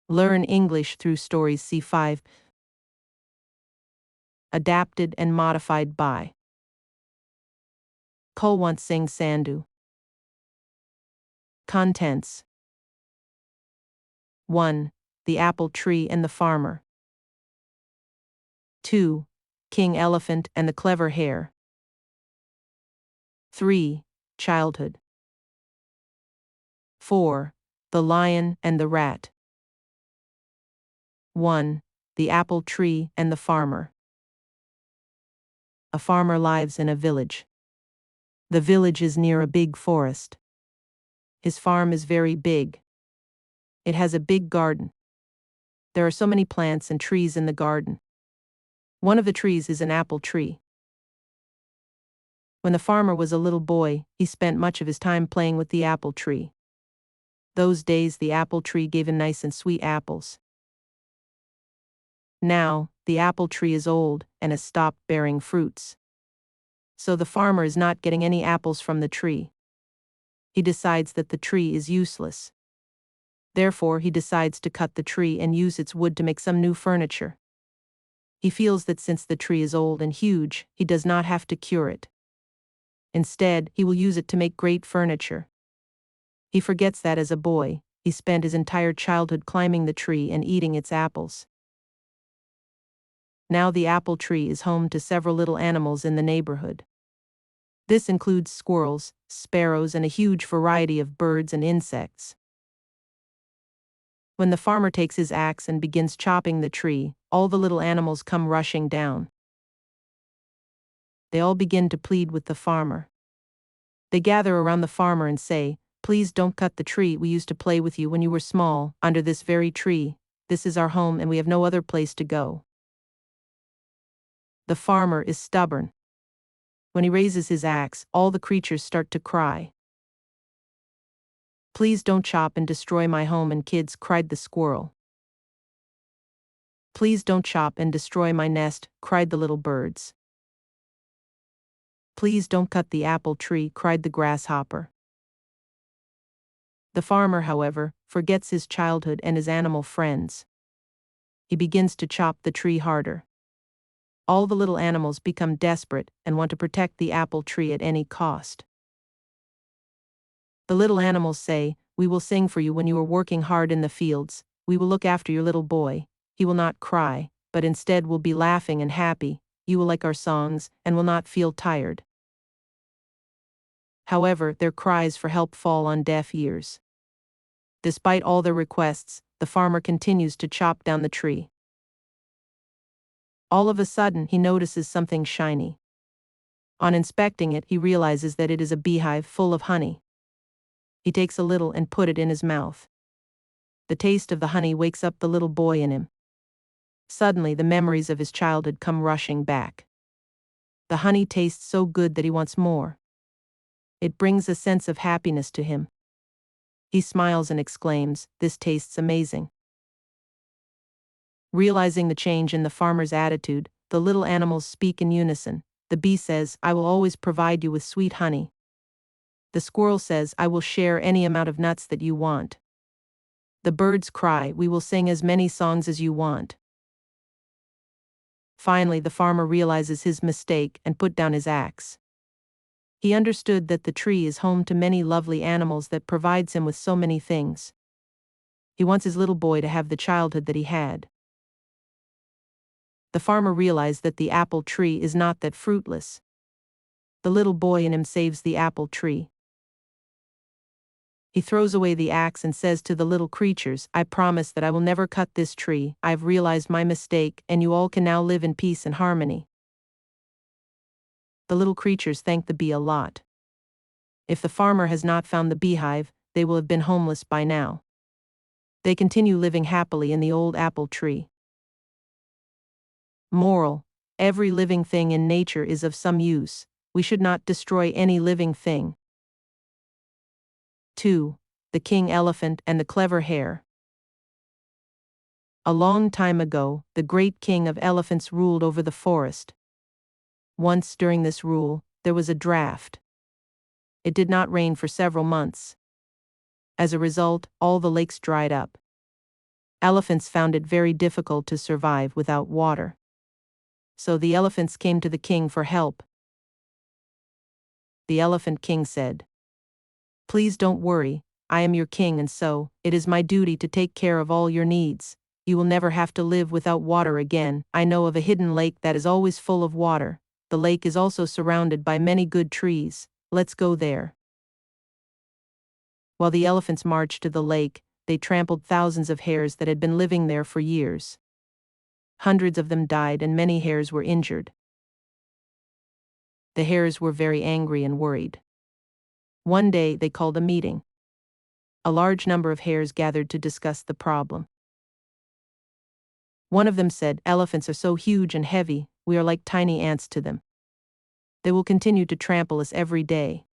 Learn English through Stories C5. Adapted and modified by Kulwant Singh Sandhu. Contents: 1. The Apple Tree and the Farmer. 2. King Elephant and the Clever Hare. 3. Childhood. 4. The Lion and the Rat. 1. The Apple Tree and the Farmer. A farmer lives in a village. The village is near a big forest. His farm is very big. It has a big garden. There are so many plants and trees in the garden. One of the trees is an apple tree. When the farmer was a little boy, he spent much of his time playing with the apple tree. Those days the apple tree gave him nice and sweet apples. Now, the apple tree is old and has stopped bearing fruits. So the farmer is not getting any apples from the tree. He decides that the tree is useless. Therefore, he decides to cut the tree and use its wood to make some new furniture. He feels that since the tree is old and huge, he does not have to cure it. Instead, he will use it to make great furniture. He forgets that as a boy, he spent his entire childhood climbing the tree and eating its apples. Now the apple tree is home to several little animals in the neighborhood. This includes squirrels, sparrows, and a huge variety of birds and insects. When the farmer takes his axe and begins chopping the tree, all the little animals come rushing down. They all begin to plead with the farmer. They gather around the farmer and say, "Please don't cut the tree we used to play with you when you were small, under this very tree. This is our home and we have no other place to go." The farmer is stubborn. When he raises his axe, all the creatures start to cry. "Please don't chop and destroy my home and kids," cried the squirrel. "Please don't chop and destroy my nest," cried the little birds. "Please don't cut the apple tree," cried the grasshopper. The farmer, however, forgets his childhood and his animal friends. He begins to chop the tree harder. All the little animals become desperate and want to protect the apple tree at any cost. The little animals say, "We will sing for you when you are working hard in the fields. We will look after your little boy. He will not cry, but instead will be laughing and happy. You will like our songs and will not feel tired." However, their cries for help fall on deaf ears. Despite all their requests, the farmer continues to chop down the tree. All of a sudden, he notices something shiny. On inspecting it, he realizes that it is a beehive full of honey. He takes a little and put it in his mouth. The taste of the honey wakes up the little boy in him. Suddenly, the memories of his childhood come rushing back. The honey tastes so good that he wants more. It brings a sense of happiness to him. He smiles and exclaims, "This tastes amazing." Realizing the change in the farmer's attitude, the little animals speak in unison. The bee says, "I will always provide you with sweet honey." The squirrel says, "I will share any amount of nuts that you want." The birds cry, "We will sing as many songs as you want." Finally, the farmer realizes his mistake and put down his axe. He understood that the tree is home to many lovely animals that provides him with so many things. He wants his little boy to have the childhood that he had. The farmer realized that the apple tree is not that fruitless. The little boy in him saves the apple tree. He throws away the axe and says to the little creatures, "I promise that I will never cut this tree. I have realized my mistake, and you all can now live in peace and harmony." The little creatures thank the bee a lot. If the farmer has not found the beehive, they will have been homeless by now. They continue living happily in the old apple tree. Moral: every living thing in nature is of some use. We should not destroy any living thing. 2. The King Elephant and the Clever Hare. A long time ago, the great king of elephants ruled over the forest. Once during this rule, there was a drought. It did not rain for several months. As a result, all the lakes dried up. Elephants found it very difficult to survive without water. So the elephants came to the king for help. The Elephant King said, "Please don't worry, I am your king and so, it is my duty to take care of all your needs. You will never have to live without water again. I know of a hidden lake that is always full of water. The lake is also surrounded by many good trees. Let's go there." While the elephants marched to the lake, they trampled thousands of hares that had been living there for years. Hundreds of them died and many hares were injured. The hares were very angry and worried. One day they called a meeting. A large number of hares gathered to discuss the problem. One of them said, "Elephants are so huge and heavy, we are like tiny ants to them. They will continue to trample us every day.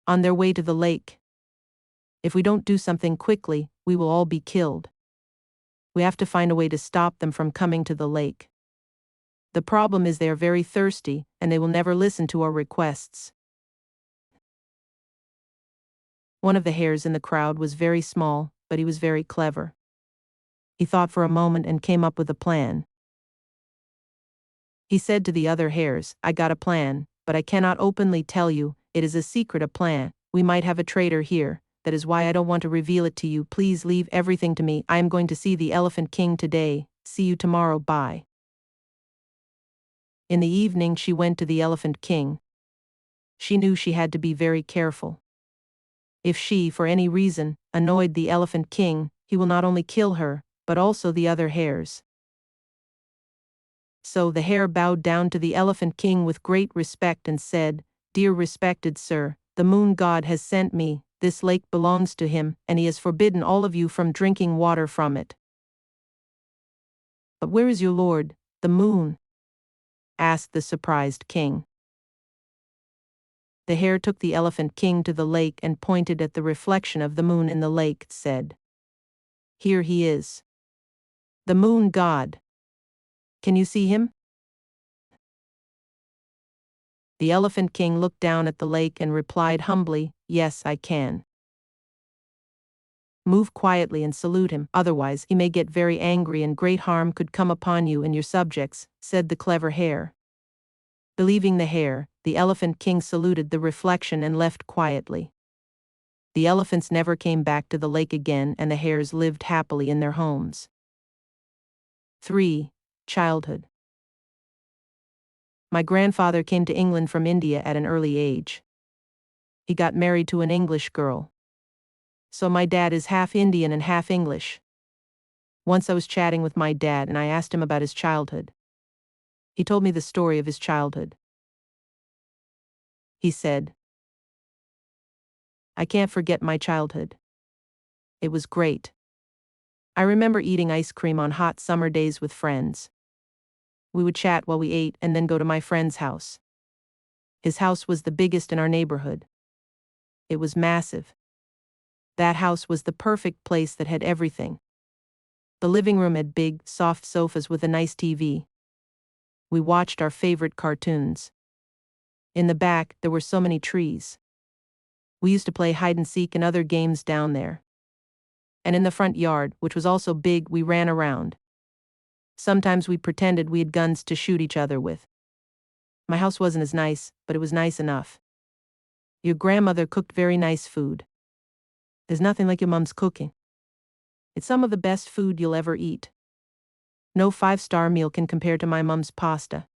On their way to the lake. If we don't do something quickly, we will all be killed. We have to find a way to stop them from coming to the lake. The problem is they are very thirsty, and they will never listen to our requests." One of the hares in the crowd was very small, but he was very clever. He thought for a moment and came up with a plan. He said to the other hares, "I got a plan, but I cannot openly tell you, it is a secret a plan. We might have a traitor here, that is why I don't want to reveal it to you. Please leave everything to me. I am going to see the Elephant King today. See you tomorrow. Bye." In the evening she went to the Elephant King. She knew she had to be very careful. If she, for any reason, annoyed the Elephant King, he will not only kill her, but also the other hares. So the hare bowed down to the Elephant King with great respect and said, "Dear respected sir, the moon god has sent me. This lake belongs to him, and he has forbidden all of you from drinking water from it." "But where is your lord, the moon?" asked the surprised king. The hare took the Elephant King to the lake and pointed at the reflection of the moon in the lake, said, "Here he is. The moon god. Can you see him?" The Elephant King looked down at the lake and replied humbly, "Yes, I can." "Move quietly and salute him, otherwise he may get very angry and great harm could come upon you and your subjects," said the clever hare. Believing the hare, the Elephant King saluted the reflection and left quietly. The elephants never came back to the lake again and the hares lived happily in their homes. 3. Childhood. My grandfather came to England from India at an early age. He got married to an English girl. So my dad is half Indian and half English. Once I was chatting with my dad and I asked him about his childhood. He told me the story of his childhood. He said, "I can't forget my childhood. It was great. I remember eating ice cream on hot summer days with friends. We would chat while we ate and then go to my friend's house. His house was the biggest in our neighborhood. It was massive. That house was the perfect place that had everything. The living room had big, soft sofas with a nice TV. We watched our favorite cartoons. In the back, there were so many trees. We used to play hide and seek and other games down there. And in the front yard, which was also big, we ran around. Sometimes we pretended we had guns to shoot each other with. My house wasn't as nice, but it was nice enough. Your grandmother cooked very nice food. There's nothing like your mom's cooking. It's some of the best food you'll ever eat. No 5-star meal can compare to my mom's pasta.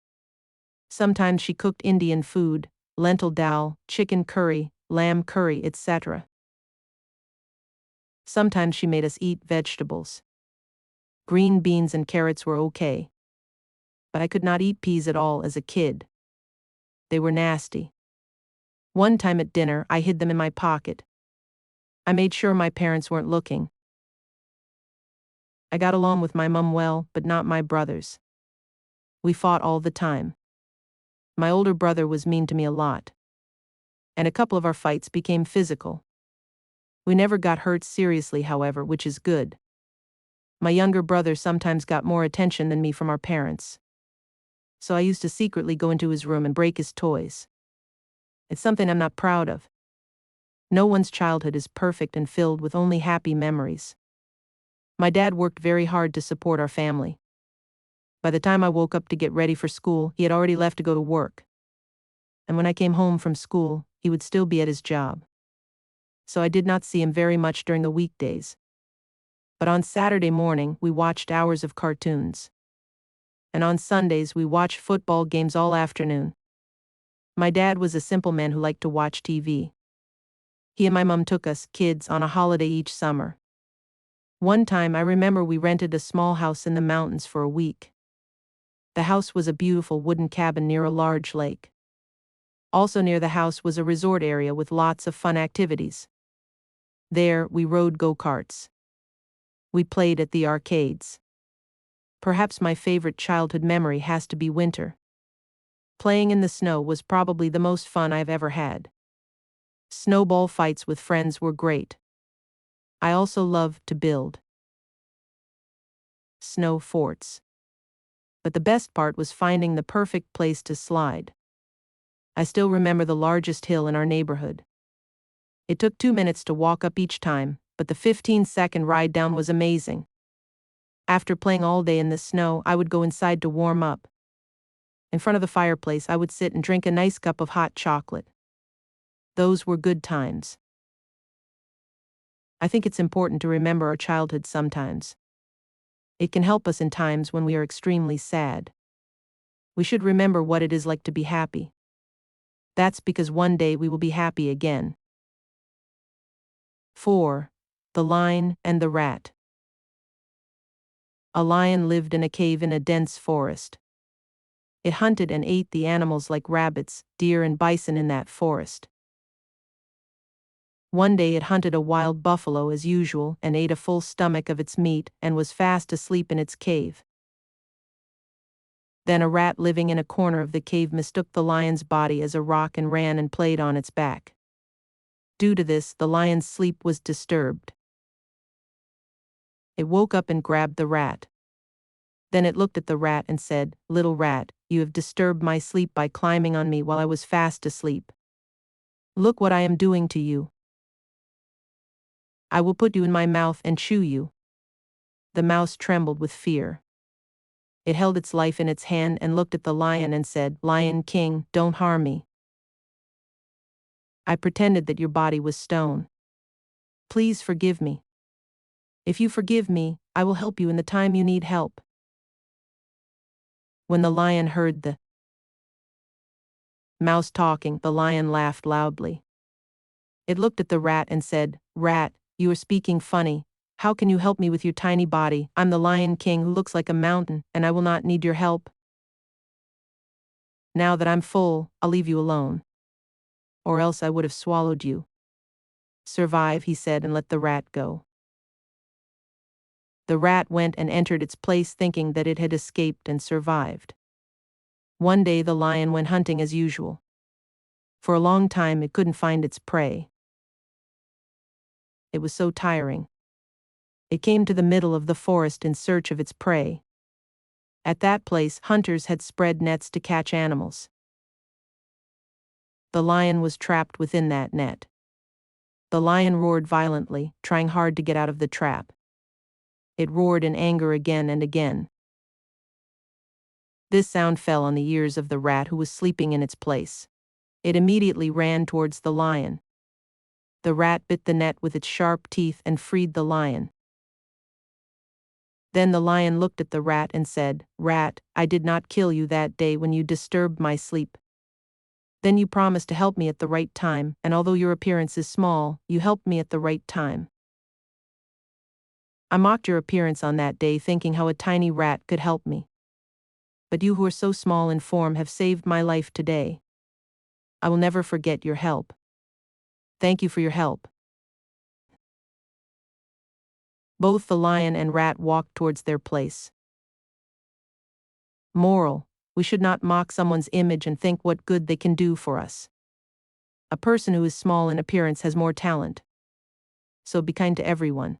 Sometimes she cooked Indian food, lentil dal, chicken curry, lamb curry, etc. Sometimes she made us eat vegetables. Green beans and carrots were okay. But I could not eat peas at all as a kid. They were nasty. One time at dinner, I hid them in my pocket. I made sure my parents weren't looking. I got along with my mom well, but not my brothers. We fought all the time. My older brother was mean to me a lot. And a couple of our fights became physical. We never got hurt seriously, however, which is good. My younger brother sometimes got more attention than me from our parents. So I used to secretly go into his room and break his toys. It's something I'm not proud of. No one's childhood is perfect and filled with only happy memories. My dad worked very hard to support our family. By the time I woke up to get ready for school, he had already left to go to work. And when I came home from school, he would still be at his job. So I did not see him very much during the weekdays. But on Saturday morning, we watched hours of cartoons. And on Sundays, we watched football games all afternoon. My dad was a simple man who liked to watch TV. He and my mom took us, kids, on a holiday each summer. One time I remember we rented a small house in the mountains for a week. The house was a beautiful wooden cabin near a large lake. Also near the house was a resort area with lots of fun activities. There, we rode go-karts. We played at the arcades. Perhaps my favorite childhood memory has to be winter. Playing in the snow was probably the most fun I've ever had. Snowball fights with friends were great. I also loved to build snow forts. But the best part was finding the perfect place to slide. I still remember the largest hill in our neighborhood. It took 2 minutes to walk up each time, but the 15-second ride down was amazing. After playing all day in the snow, I would go inside to warm up. In front of the fireplace, I would sit and drink a nice cup of hot chocolate. Those were good times. I think it's important to remember our childhood sometimes. It can help us in times when we are extremely sad. We should remember what it is like to be happy. That's because one day we will be happy again. 4. The Lion and the Rat. A lion lived in a cave in a dense forest. It hunted and ate the animals like rabbits, deer, and bison in that forest. One day it hunted a wild buffalo as usual and ate a full stomach of its meat and was fast asleep in its cave. Then a rat living in a corner of the cave mistook the lion's body as a rock and ran and played on its back. Due to this, the lion's sleep was disturbed. It woke up and grabbed the rat. Then it looked at the rat and said, "Little rat, you have disturbed my sleep by climbing on me while I was fast asleep. Look what I am doing to you. I will put you in my mouth and chew you." The mouse trembled with fear. It held its life in its hand and looked at the lion and said, "Lion King, don't harm me. I pretended that your body was stone. Please forgive me. If you forgive me, I will help you in the time you need help." When the lion heard the mouse talking, the lion laughed loudly. It looked at the rat and said, "Rat, you are speaking funny. How can you help me with your tiny body? I'm the Lion King who looks like a mountain, and I will not need your help. Now that I'm full, I'll leave you alone. Or else I would have swallowed you." "Survive," he said, and let the rat go. The rat went and entered its place thinking that it had escaped and survived. One day the lion went hunting as usual. For a long time it couldn't find its prey. It was so tiring. It came to the middle of the forest in search of its prey. At that place, hunters had spread nets to catch animals. The lion was trapped within that net. The lion roared violently, trying hard to get out of the trap. It roared in anger again and again. This sound fell on the ears of the rat who was sleeping in its place. It immediately ran towards the lion. The rat bit the net with its sharp teeth and freed the lion. Then the lion looked at the rat and said, "Rat, I did not kill you that day when you disturbed my sleep. Then you promised to help me at the right time, and although your appearance is small, you helped me at the right time. I mocked your appearance on that day thinking how a tiny rat could help me. But you who are so small in form have saved my life today. I will never forget your help. Thank you for your help." Both the lion and rat walked towards their place. Moral: we should not mock someone's image and think what good they can do for us. A person who is small in appearance has more talent. So be kind to everyone.